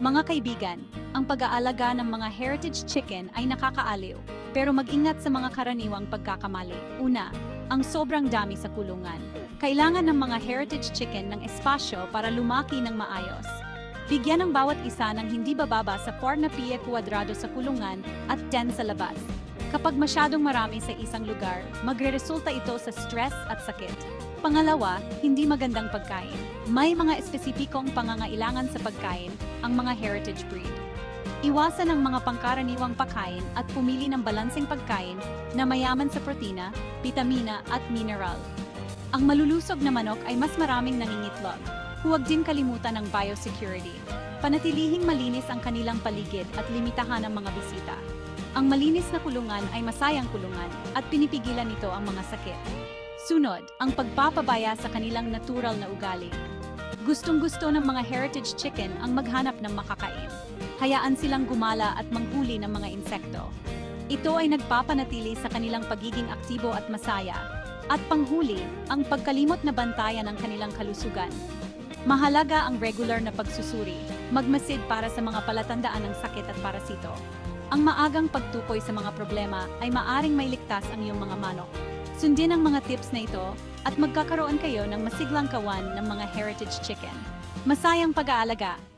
Mga kaibigan, ang pag-aalaga ng mga heritage chicken ay nakakaaliw, pero mag-ingat sa mga karaniwang pagkakamali. Una, ang sobrang dami sa kulungan. Kailangan ng mga heritage chicken ng espasyo para lumaki ng maayos. Bigyan ng bawat isa ng hindi bababa sa 4 na piye kwadrado sa kulungan at 10 sa labas. Kapag masyadong marami sa isang lugar, magreresulta ito sa stress at sakit. Pangalawa, hindi magandang pagkain. May mga espesipikong pangangailangan sa pagkain ang mga heritage breed. Iwasan ang mga pangkaraniwang pagkain at pumili ng balanseng pagkain na mayaman sa protina, bitamina at mineral. Ang malulusog na manok ay mas maraming nangingitlog. Huwag din kalimutan ang biosecurity. Panatilihing malinis ang kanilang paligid at limitahan ang mga bisita. Ang malinis na kulungan ay masayang kulungan at pinipigilan nito ang mga sakit. Sunod, ang pagpapabaya sa kanilang natural na ugali. Gustong-gusto ng mga heritage chicken ang maghanap ng makakain. Hayaan silang gumala at manghuli ng mga insekto. Ito ay nagpapanatili sa kanilang pagiging aktibo at masaya. At panghuli, ang pagkalimot na bantayan ng kanilang kalusugan. Mahalaga ang regular na pagsusuri, magmasid para sa mga palatandaan ng sakit at parasito. Ang maagang pagtukoy sa mga problema ay maaring mailigtas ang iyong mga manok. Sundin ang mga tips na ito at magkakaroon kayo ng masiglang kawan ng mga heritage chicken. Masayang pag-aalaga!